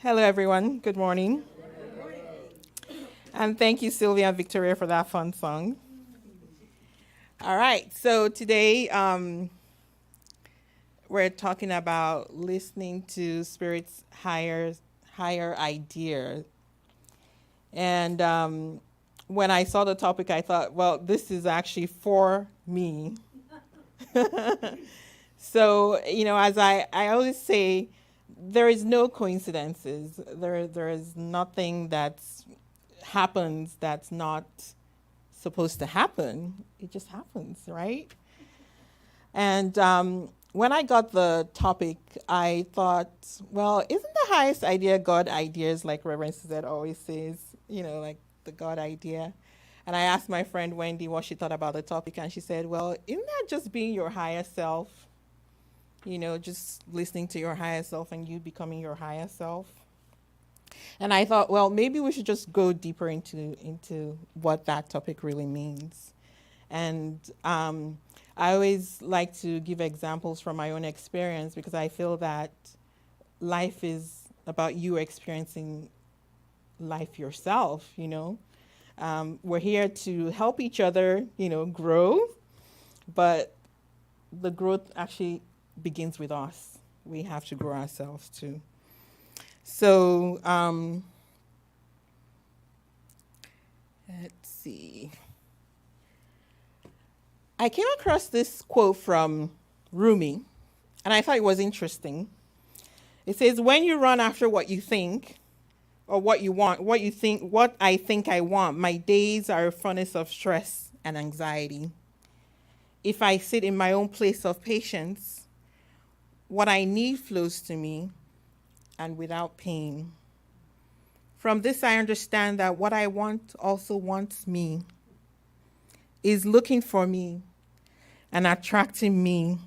Hello, everyone. Good morning. And thank you, Sylvia and Victoria, for that fun song. All right. So today we're talking about listening to Spirit's higher idea. And when I saw the topic, I thought, well, this is actually for me. So, as I always say, there is no coincidences. There is nothing that happens that's not supposed to happen. It just happens, right? And when I got the topic, I thought, well, isn't the highest idea God ideas, like Reverend Suzette always says, like the God idea? And I asked my friend Wendy what she thought about the topic, and she said, well, isn't that just being your higher self? Just listening to your higher self and you becoming your higher self. And I thought, well, maybe we should just go deeper into what that topic really means. And I always like to give examples from my own experience because I feel that life is about you experiencing life yourself, We're here to help each other, grow, but the growth actually begins with us. We have to grow ourselves too. So let's see. I came across this quote from Rumi, and I thought it was interesting. It says, when you run after what you think, or what you want, what I think I want, my days are a furnace of stress and anxiety. If I sit in my own place of patience, what I need flows to me, and without pain. From this, I understand that what I want also wants me, is looking for me, and attracting me.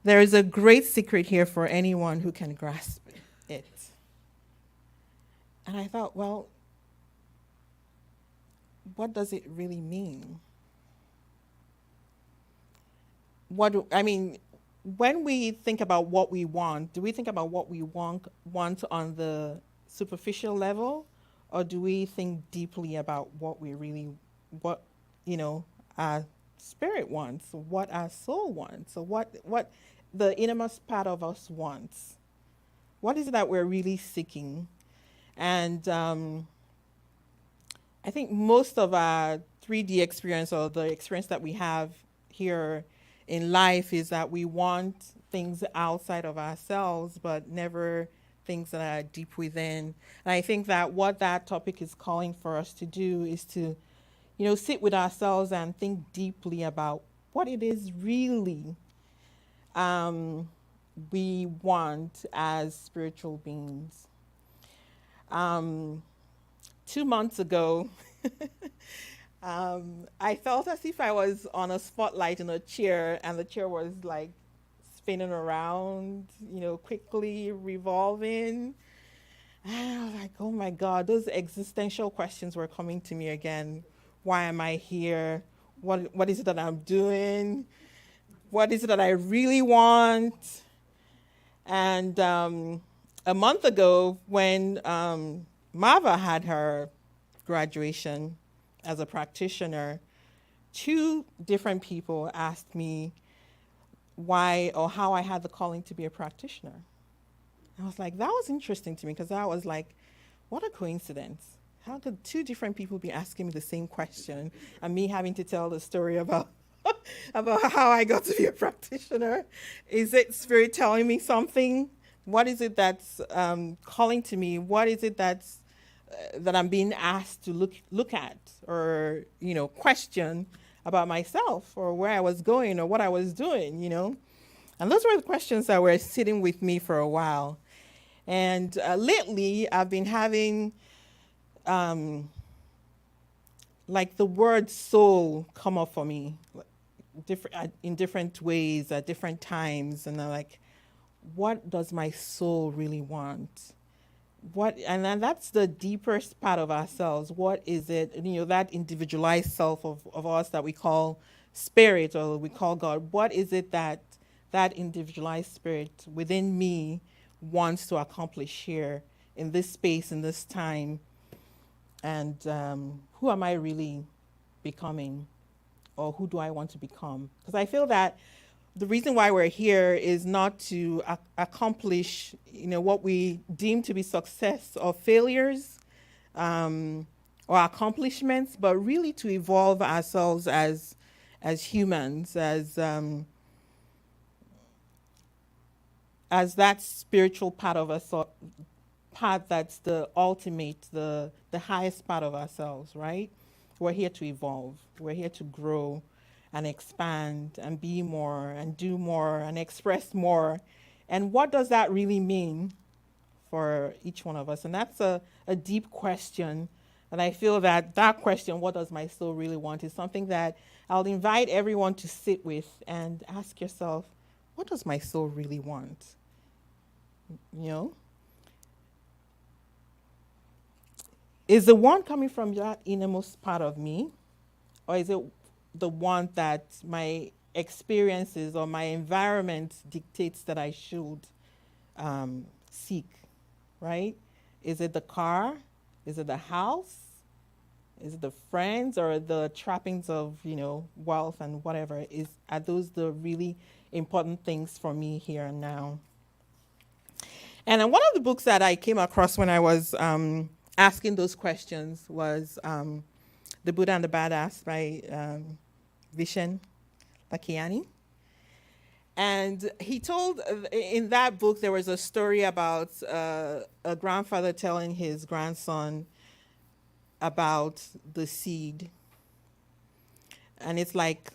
There is a great secret here for anyone who can grasp it. And I thought, well, what does it really mean? When we think about what we want, do we think about what we want on the superficial level, or do we think deeply about what our spirit wants, what our soul wants, so what the innermost part of us wants? What is it that we're really seeking? And I think most of our 3D experience, or the experience that we have here in life, is that we want things outside of ourselves, but never things that are deep within. And I think that what that topic is calling for us to do is to, sit with ourselves and think deeply about what it is really we want as spiritual beings. 2 months ago, I felt as if I was on a spotlight in a chair, and the chair was like spinning around, quickly revolving. And I was like, oh my God, those existential questions were coming to me again. Why am I here? What is it that I'm doing? What is it that I really want? And a month ago, when Mava had her graduation as a practitioner, 2 different people asked me why or how I had the calling to be a practitioner. I was like, that was interesting to me, because I was like, what a coincidence. How could 2 different people be asking me the same question and me having to tell the story about about how I got to be a practitioner? Is it Spirit telling me something? What is it that's calling to me? What is it that I'm being asked to look at, or question about myself, or where I was going, or what I was doing, And those were the questions that were sitting with me for a while. And lately, I've been having like the word soul come up for me, in different ways at different times, and I'm like, what does my soul really want? And then that's the deepest part of ourselves. What is it? That individualized self of us that we call spirit, or we call God. What is it that individualized spirit within me wants to accomplish here in this space, in this time, and who am I really becoming, or who do I want to become? Because I feel that the reason why we're here is not to accomplish, what we deem to be success or failures, or accomplishments, but really to evolve ourselves as humans, as that spiritual part of us, part that's the ultimate, the highest part of ourselves, right? We're here to evolve. We're here to grow and expand and be more and do more and express more. And what does that really mean for each one of us? And that's a deep question. And I feel that question, what does my soul really want, is something that I'll invite everyone to sit with and ask yourself, what does my soul really want? You know? Is the one coming from that innermost part of me? Or is it the one that my experiences or my environment dictates that I should seek, right? Is it the car? Is it the house? Is it the friends or the trappings of, wealth and whatever? Are those the really important things for me here and now? And then one of the books that I came across when I was asking those questions was The Buddha and the Badass by Vishen Lakhiani. And he told, in that book, there was a story about a grandfather telling his grandson about the seed. And it's like,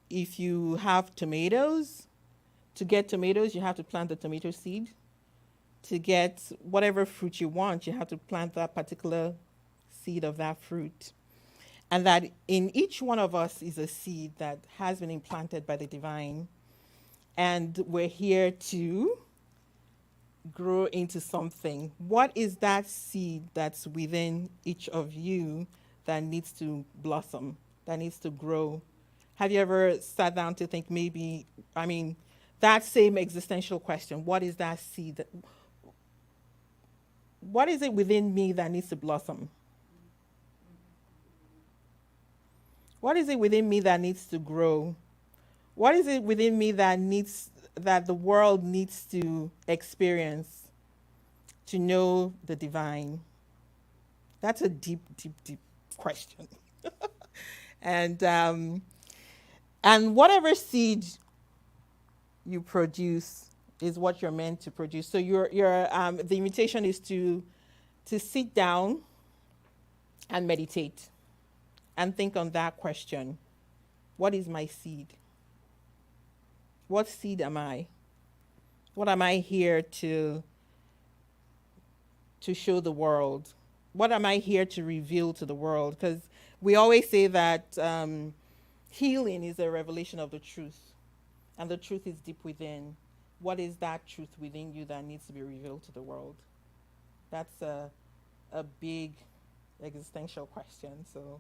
if you have tomatoes, to get tomatoes, you have to plant the tomato seed. To get whatever fruit you want, you have to plant that particular seed of that fruit. And that in each one of us is a seed that has been implanted by the divine. And we're here to grow into something. What is that seed that's within each of you that needs to blossom, that needs to grow? Have you ever sat down to think that same existential question, what is that seed? What is it within me that needs to blossom? What is it within me that needs to grow? What is it within me that the world needs to experience to know the divine? That's a deep, deep, deep question. And whatever seed you produce is what you're meant to produce. So the invitation is to sit down and meditate and think on that question. What is my seed? What seed am I? What am I here to show the world? What am I here to reveal to the world? Because we always say that healing is a revelation of the truth, and the truth is deep within. What is that truth within you that needs to be revealed to the world? That's a big existential question. So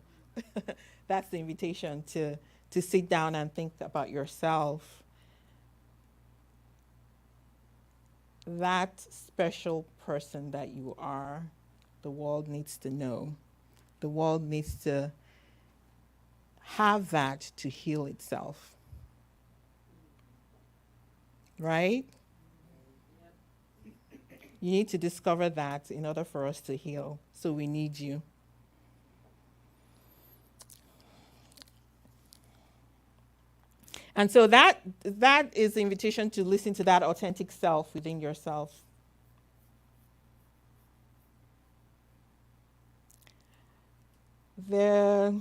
that's the invitation to sit down and think about yourself. That special person that you are, the world needs to know. The world needs to have that to heal itself. Right? You need to discover that in order for us to heal. So we need you. And so that is the invitation to listen to that authentic self within yourself. I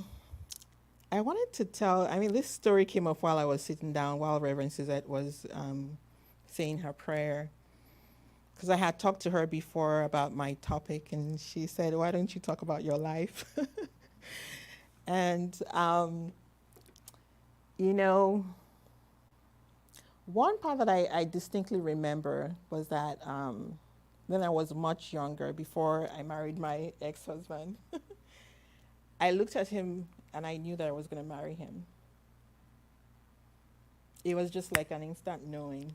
wanted to tell, this story came up while I was sitting down, while Reverend Suzette was saying her prayer. Because I had talked to her before about my topic, and she said, why don't you talk about your life? And, one part that I distinctly remember was that when I was much younger, before I married my ex-husband, I looked at him and I knew that I was going to marry him. It was just like an instant knowing.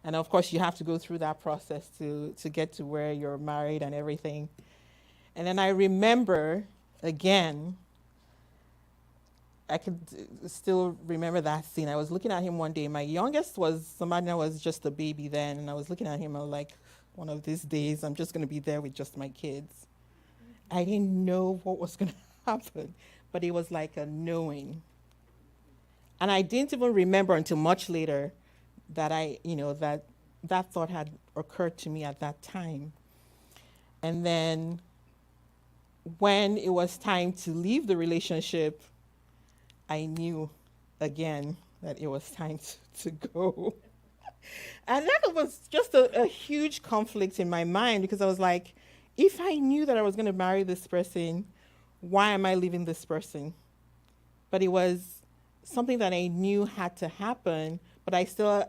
And of course, you have to go through that process to get to where you're married and everything. And then I remember, again, I could still remember that scene. I was looking at him one day. My youngest was somebody that was just a baby then, and I was looking at him. I was like, one of these days, I'm just going to be there with just my kids. I didn't know what was going to happen, but it was like a knowing. And I didn't even remember until much later that that thought had occurred to me at that time. And then when it was time to leave the relationship, I knew again that it was time to go. And that was just a huge conflict in my mind, because I was like, if I knew that I was going to marry this person, why am I leaving this person? But it was something that I knew had to happen, but I still,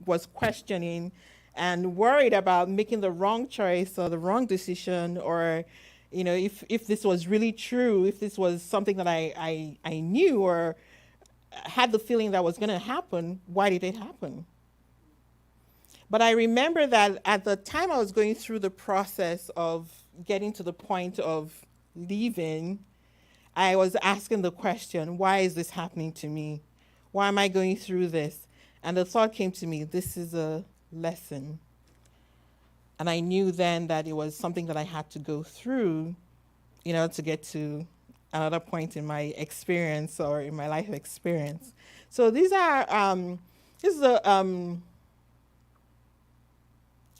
was questioning and worried about making the wrong choice or the wrong decision, or, if this was really true, if this was something that I knew or had the feeling that was going to happen, why did it happen? But I remember that at the time I was going through the process of getting to the point of leaving, I was asking the question, why is this happening to me? Why am I going through this? And the thought came to me, this is a lesson. And I knew then that it was something that I had to go through, to get to another point in my experience or in my life experience. So these are, this is a,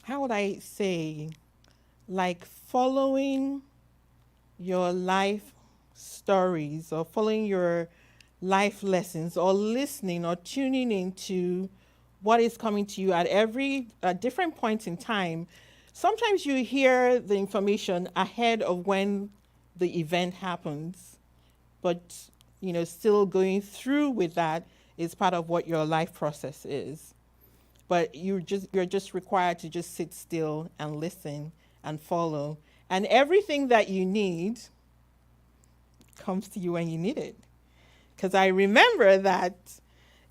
how would I say, like following your life stories or following your life lessons or listening or tuning into what is coming to you at every different point in time. Sometimes you hear the information ahead of when the event happens, but still going through with that is part of what your life process is. But you're just required to just sit still and listen and follow. And everything that you need comes to you when you need it. Because I remember that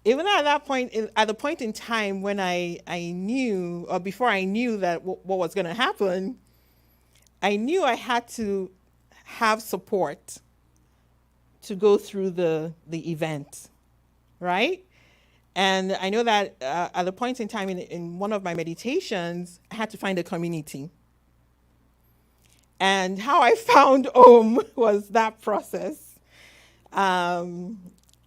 even at that point, at the point in time when I knew, or before I knew that what was going to happen, I knew I had to have support to go through the event, right? And I know that at a point in time in one of my meditations, I had to find a community. And how I found Om was that process.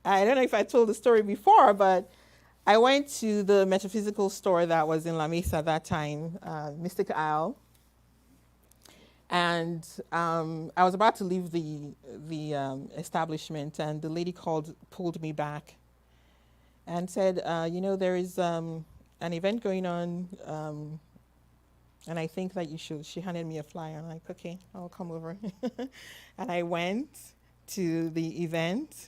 I don't know if I told the story before, but I went to the metaphysical store that was in La Mesa at that time, Mystic Isle. And I was about to leave the establishment, and the lady pulled me back and said, there is an event going on, and I think that you should. She handed me a flyer. I'm like, okay, I'll come over. And I went to the event,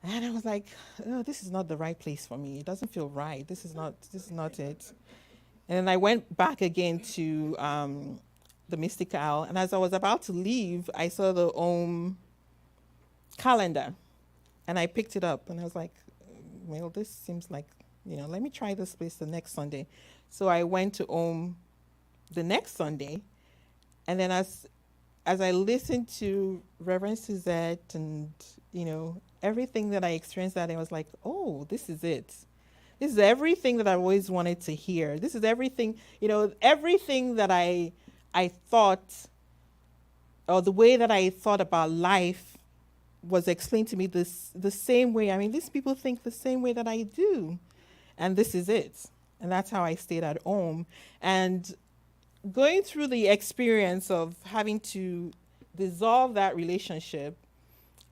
and I was like, oh, this is not the right place for me. It doesn't feel right. This is not it. And then I went back again to the Mystic Isle, and as I was about to leave, I saw the Om calendar, and I picked it up, and I was like, well, this seems like, let me try this place the next Sunday. So I went to Om the next Sunday, and then as I listened to Reverend Suzette and, everything that I experienced that day, I was like, oh, this is it. This is everything that I always wanted to hear. This is everything, everything that I thought, or the way that I thought about life was explained to me the same way. I mean, these people think the same way that I do. And this is it. And that's how I stayed at home. And going through the experience of having to dissolve that relationship,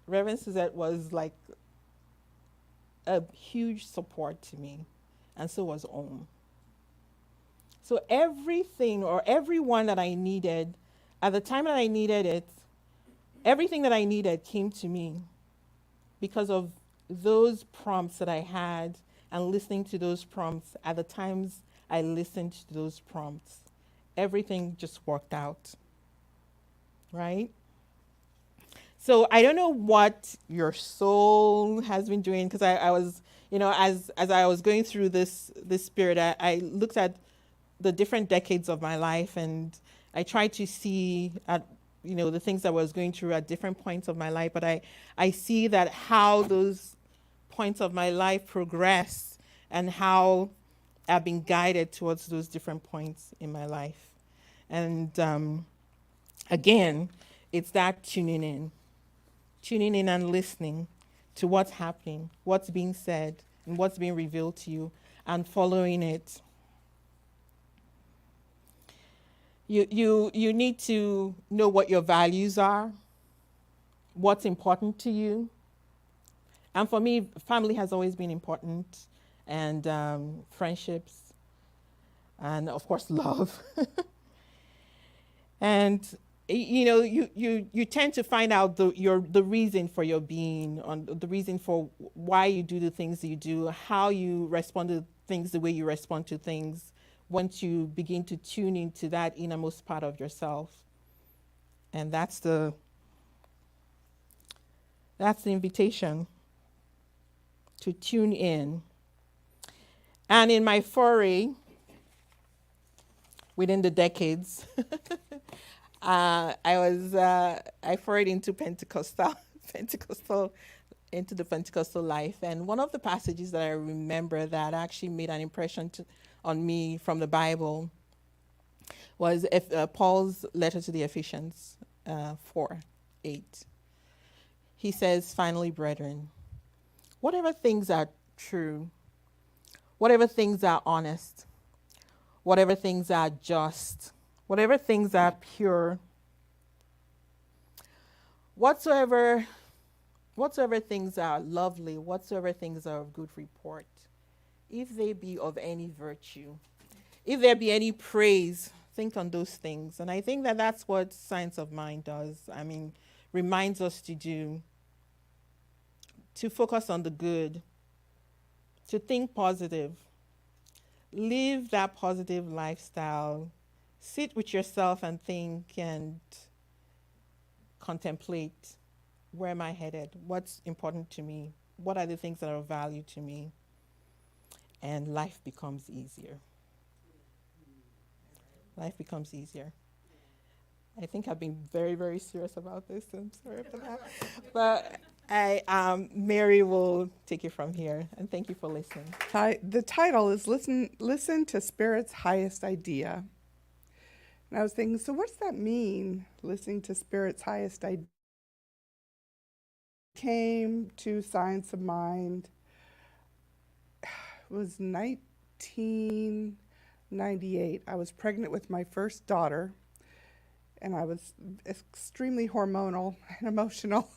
Reverend Suzette was like a huge support to me. And so was Om. So everything or everyone that I needed, at the time that I needed it, everything that I needed came to me because of those prompts that I had and listening to those prompts at the times I listened to those prompts. Everything just worked out, right? So I don't know what your soul has been doing, because I was, as I was going through this period, I looked at the different decades of my life, and I tried to see at the things that I was going through at different points of my life. But I see that how those points of my life progress and how I've been guided towards those different points in my life. And again, it's that tuning in and listening to what's happening, what's being said, and what's being revealed to you, and following it. You need to know what your values are, what's important to you. And for me, family has always been important, and friendships, and of course, love. And you tend to find out the reason for your being, on the reason for why you do the things that you do, how you respond to things the way you respond to things, once you begin to tune into that innermost part of yourself. And that's the invitation, to tune in. And in my foray within the decades, I forayed into into the Pentecostal life. And one of the passages that I remember that actually made an impression on me from the Bible was Paul's letter to the Ephesians 4:8. He says, "Finally, brethren, whatever things are true, whatever things are honest, whatever things are just, whatever things are pure, whatsoever things are lovely, whatsoever things are of good report, if they be of any virtue, if there be any praise, think on those things." And I think that that's what Science of Mind does. I mean, reminds us to do, to focus on the good, to think positive, live that positive lifestyle, sit with yourself and think and contemplate, where am I headed? What's important to me? What are the things that are of value to me? And life becomes easier. Life becomes easier. I think I've been very, very serious about this. I'm sorry for that. But Mary will take it from here. And thank you for listening. The title is Listen to Spirit's Highest Idea. And I was thinking, so what's that mean, listening to Spirit's highest idea? Came to Science of Mind. It was 1998. I was pregnant with my first daughter, and I was extremely hormonal and emotional.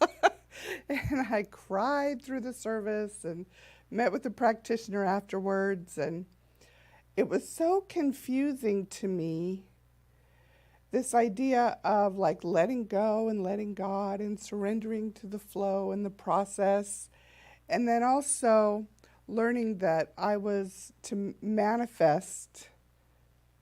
And I cried through the service and met with the practitioner afterwards. And it was so confusing to me, this idea of like letting go and letting God and surrendering to the flow and the process. And then also learning that I was to manifest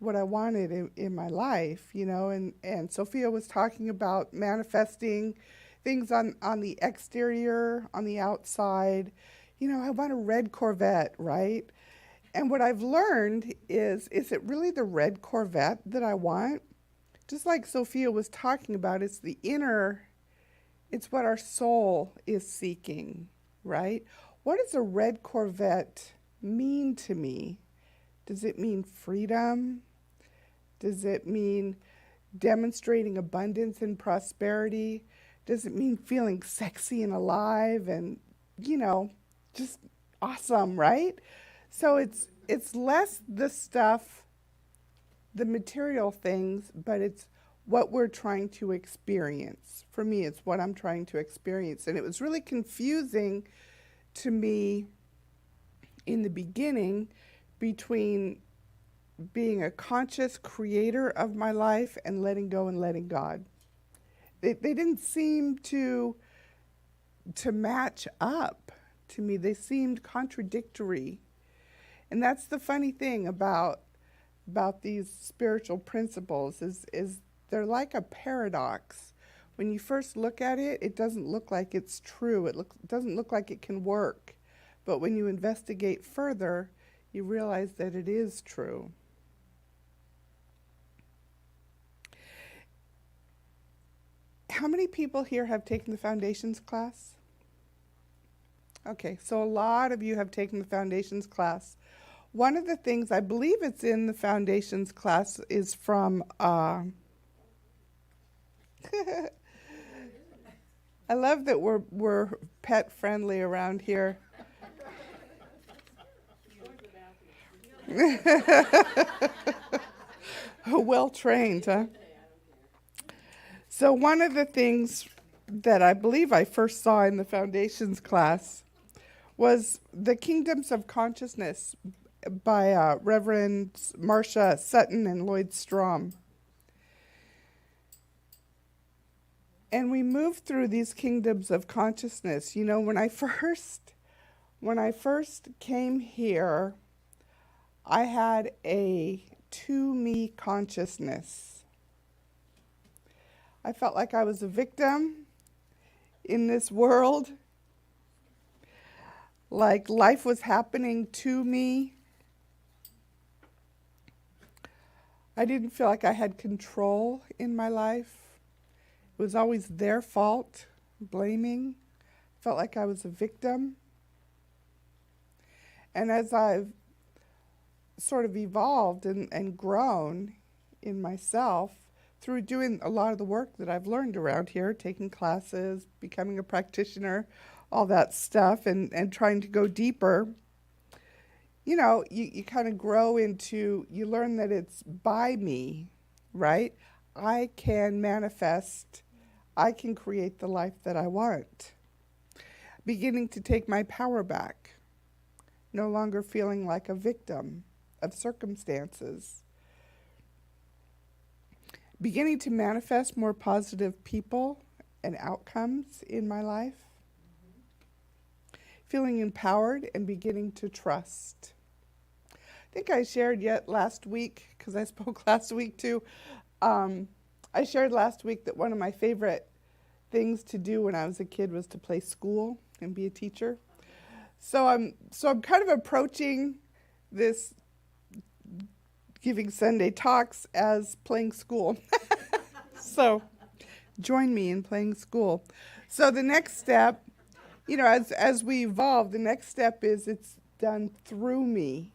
what I wanted in my life, and Sophia was talking about manifesting things on the exterior, on the outside. I want a red Corvette, right? And what I've learned is it really the red Corvette that I want? Just like Sophia was talking about, it's the inner, it's what our soul is seeking, right? What does a red Corvette mean to me? Does it mean freedom? Does it mean demonstrating abundance and prosperity? Does it mean feeling sexy and alive and, just awesome, right? So it's less the stuff, the material things, but it's what we're trying to experience. For me, it's what I'm trying to experience. And it was really confusing to me in the beginning between being a conscious creator of my life and letting go and letting God. They didn't seem to match up to me. They seemed contradictory. And that's the funny thing about these spiritual principles is they're like a paradox. When you first look at it, it doesn't look like it's true. It doesn't look like it can work. But when you investigate further, you realize that it is true. How many people here have taken the foundations class? Okay, so a lot of you have taken the foundations class. One of the things, I believe it's in the foundations class, is from, I love that we're pet friendly around here. Well trained, huh? So one of the things that I believe I first saw in the foundations class was The Kingdoms of Consciousness by Reverend Marcia Sutton and Lloyd Strom. And we moved through these kingdoms of consciousness. You know, when I first came here, I had a to-me consciousness. I felt like I was a victim in this world, like life was happening to me. I didn't feel like I had control in my life. It was always their fault, blaming. Felt like I was a victim. And as I've sort of evolved and grown in myself through doing a lot of the work that I've learned around here, taking classes, becoming a practitioner, all that stuff, and trying to go deeper, you know, you kind of grow into, you learn that it's by me, right? I can manifest, I can create the life that I want. Beginning to take my power back, no longer feeling like a victim of circumstances. Beginning to manifest more positive people and outcomes in my life. Feeling empowered and beginning to trust. I think I shared last week, because I spoke last week too, I shared last week that one of my favorite things to do when I was a kid was to play school and be a teacher. So I'm kind of approaching this giving Sunday talks as playing school. So join me in playing school. So the next step, you know, as we evolve, the next step is it's done through me.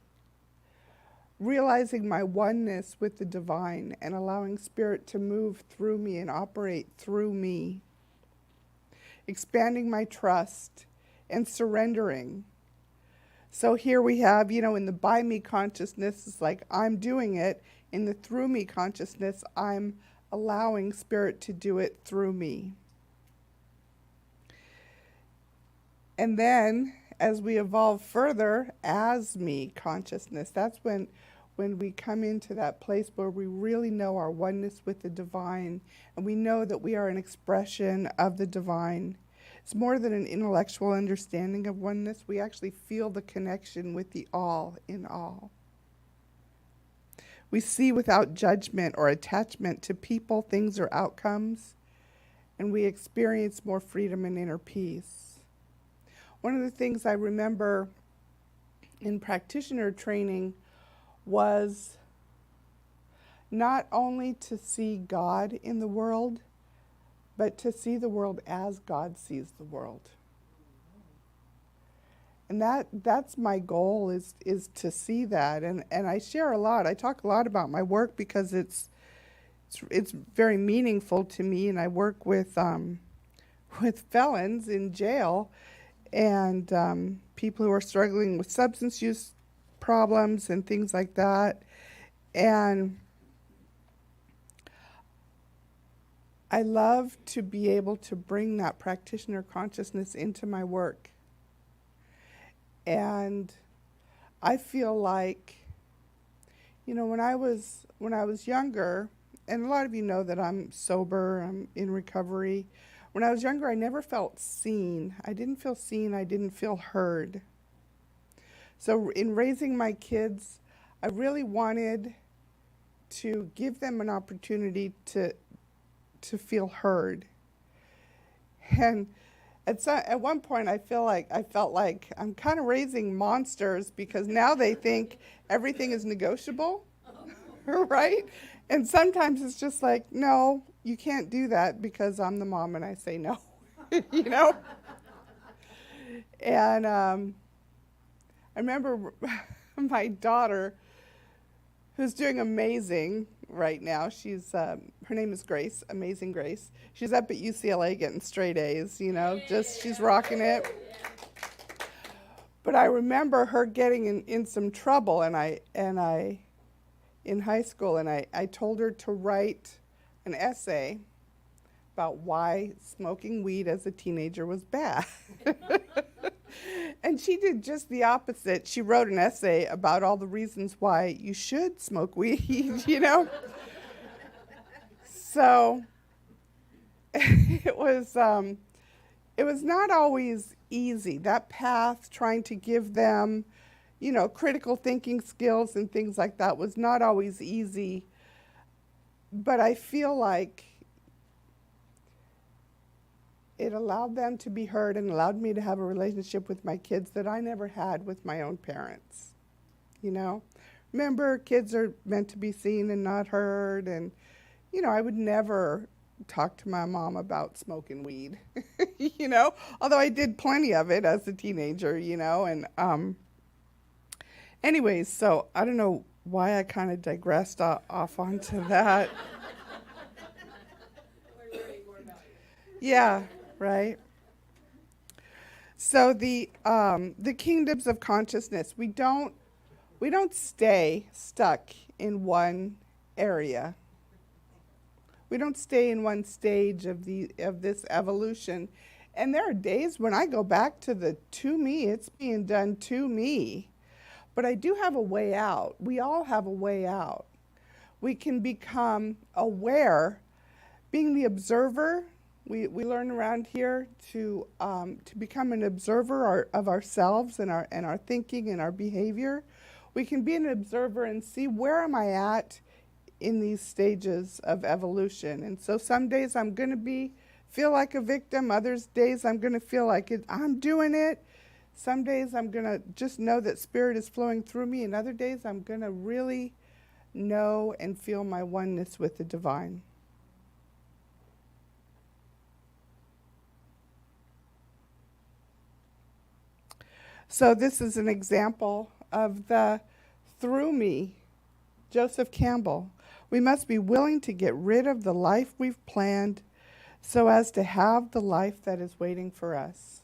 Realizing my oneness with the divine and allowing spirit to move through me and operate through me. Expanding my trust and surrendering. So here we have, you know, in the by me consciousness, it's like I'm doing it. In the through me consciousness, I'm allowing spirit to do it through me. And then as we evolve further, as me consciousness, that's when we come into that place where we really know our oneness with the divine, and we know that we are an expression of the divine. It's more than an intellectual understanding of oneness. We actually feel the connection with the all in all. We see without judgment or attachment to people, things, or outcomes, and we experience more freedom and inner peace. One of the things I remember in practitioner training was not only to see God in the world, but to see the world as God sees the world. And that's my goal, is to see that. And I share a lot. I talk a lot about my work because it's very meaningful to me, and I work with felons in jail and people who are struggling with substance use problems and things like that. And I love to be able to bring that practitioner consciousness into my work. And I feel like, you know, when I was younger, and a lot of you know that I'm sober, I'm in recovery. When I was younger, I never felt seen. I didn't feel seen, I didn't feel heard. So in raising my kids, I really wanted to give them an opportunity to feel heard. And At one point, I felt like I'm kind of raising monsters because now they think everything is negotiable, right? And sometimes it's just like, no, you can't do that because I'm the mom and I say no, you know? And I remember my daughter, who's doing amazing right now. Her name is Grace, Amazing Grace. She's up at UCLA getting straight A's, she's rocking it. But I remember her getting in some trouble, and I in high school, and I told her to write an essay about why smoking weed as a teenager was bad. And she did just the opposite. She wrote an essay about all the reasons why you should smoke weed, So it was not always easy. That path, trying to give them, critical thinking skills and things like that, was not always easy. But I feel like it allowed them to be heard and allowed me to have a relationship with my kids that I never had with my own parents. Remember, kids are meant to be seen and not heard. And, I would never talk to my mom about smoking weed, although I did plenty of it as a teenager, and anyways, so I don't know why I kind of digressed off onto that. Yeah, right. So the kingdoms of consciousness, we don't stay stuck in one area. We don't stay in one stage of this evolution. And there are days when I go back to the to me, it's being done to me. But I do have a way out. We all have a way out. We can become aware, being the observer. We learn around here to become an observer of ourselves and our thinking and our behavior. We can be an observer and see, where am I at in these stages of evolution? And so some days I'm going to feel like a victim. Others days I'm going to feel like I'm doing it. Some days I'm going to just know that spirit is flowing through me. And other days I'm going to really know and feel my oneness with the divine. So this is an example of the through me, Joseph Campbell. We must be willing to get rid of the life we've planned so as to have the life that is waiting for us.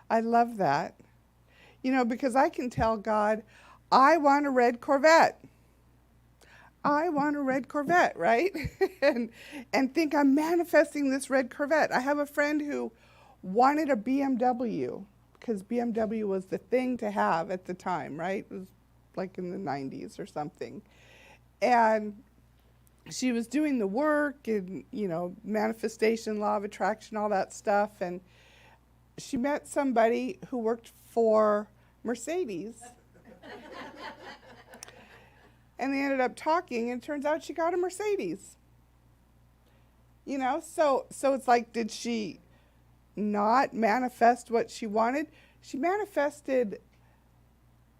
I love that. Because I can tell God, I want a red Corvette. I want a red Corvette, right? and think I'm manifesting this red Corvette. I have a friend who wanted a BMW because BMW was the thing to have at the time, right? It was like in the 90s or something. And she was doing the work and, manifestation, law of attraction, all that stuff. And she met somebody who worked for Mercedes. And they ended up talking, and it turns out she got a Mercedes. So it's like, did she not manifest what she wanted? She manifested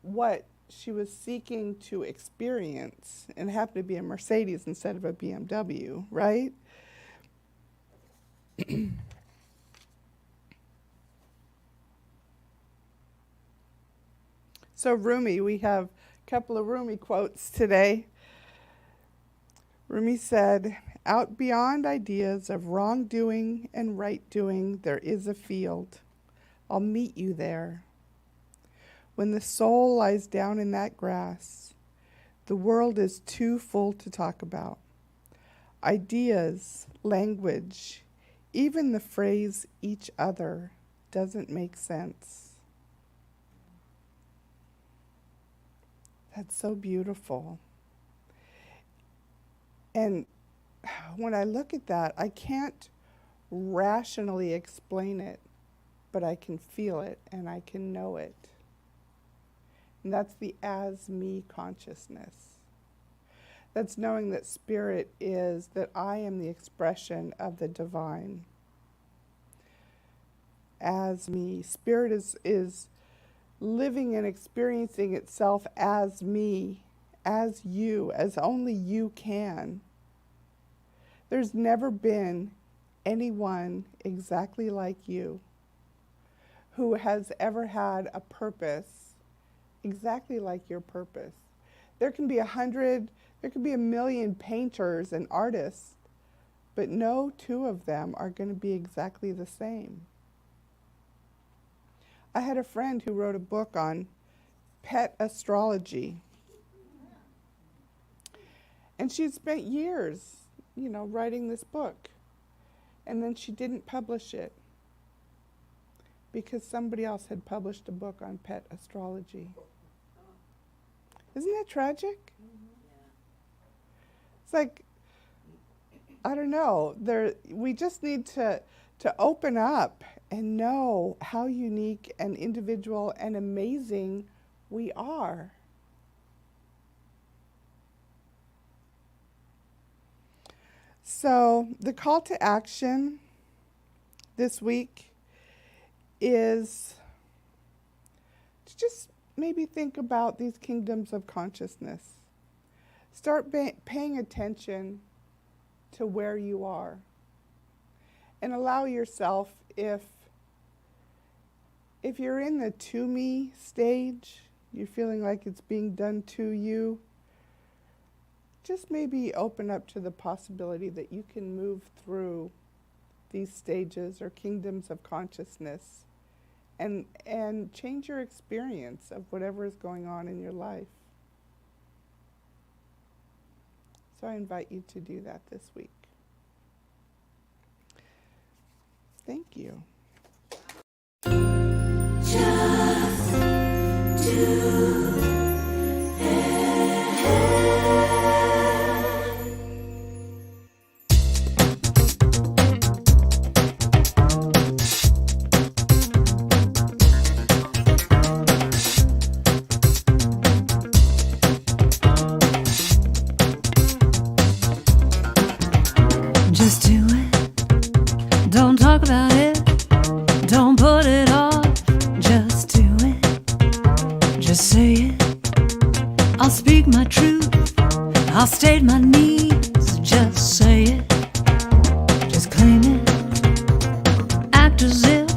what she was seeking to experience, and it happened to be a Mercedes instead of a BMW, right? So Rumi, we have a couple of Rumi quotes today. Rumi said, "Out beyond ideas of wrongdoing and right doing, there is a field. I'll meet you there. When the soul lies down in that grass, the world is too full to talk about. Ideas, language, even the phrase each other doesn't make sense." That's so beautiful. And when I look at that, I can't rationally explain it, but I can feel it and I can know it. And that's the as me consciousness. That's knowing that spirit is, that I am the expression of the divine. as me. Spirit is living and experiencing itself as me, as you, as only you can. There's never been anyone exactly like you who has ever had a purpose exactly like your purpose. There can be 100, there can be 1,000,000 painters and artists, but no two of them are going to be exactly the same. I had a friend who wrote a book on pet astrology. And she'd spent years, writing this book. And then she didn't publish it because somebody else had published a book on pet astrology. Isn't that tragic? It's like, I don't know, we just need to open up and know how unique and individual and amazing we are. So the call to action this week is to just maybe think about these kingdoms of consciousness. Start paying attention to where you are. And allow yourself, if you're in the to me stage, you're feeling like it's being done to you, just maybe open up to the possibility that you can move through these stages or kingdoms of consciousness and change your experience of whatever is going on in your life. So I invite you to do that this week. Thank you. Just do it. Don't talk about it. Don't put it off. Just do it. Just say it. I'll speak my truth. I'll state my needs. Just say it. Just claim it. Act as if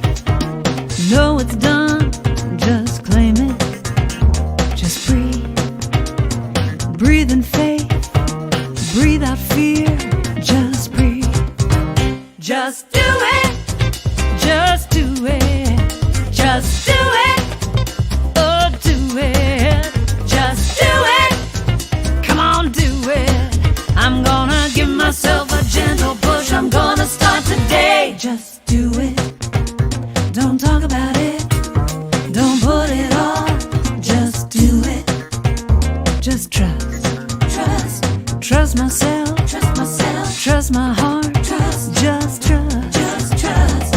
you know it's done. Just claim it. Just breathe. Breathe in faith. Breathe out fear. Just breathe. Just do it. Just do it. Just do it. Oh, do it. Just do it. Come on, do it. I'm gonna give myself a gentle push. I'm gonna start today. Just do it. Don't talk about it. Don't put it off. Just do it. Just trust. Trust myself. Trust myself. Trust my heart. Trust. Just trust. Just trust.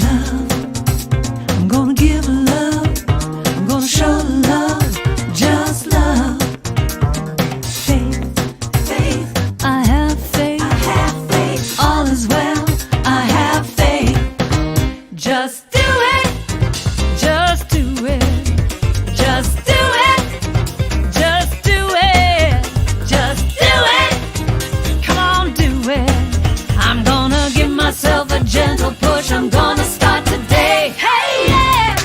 Love. I'm gonna give love. I'm gonna show love. Just love. Faith. Faith. I have faith. I have faith. All is well. I have faith. Just do it. Just do it. Just do it. Just do it. Just do it. Come on, do it. I'm gonna give myself a gentle push. I'm gonna start today. Hey, yeah!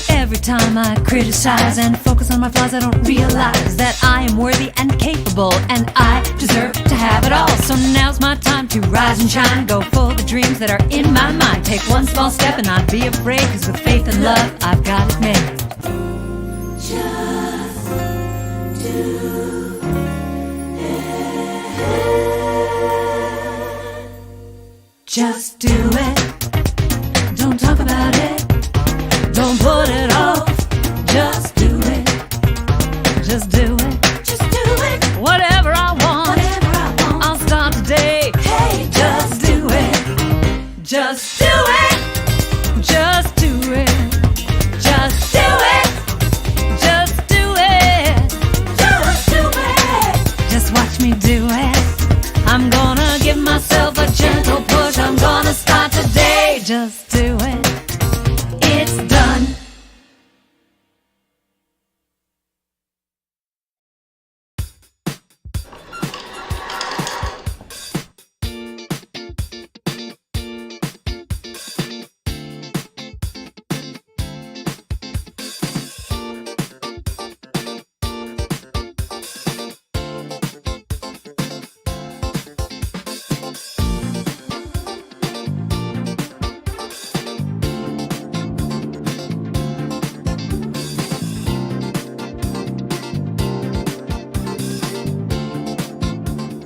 Every time I criticize and focus on my flaws, I don't realize that I am worthy and capable, and I deserve to have it all. So now's my time to rise and shine, go for the dreams that are in my mind. Take one small step and not be afraid, cause with faith and love, I've got it made. Just do it. Just do it. Don't talk about it. Don't put it off. Just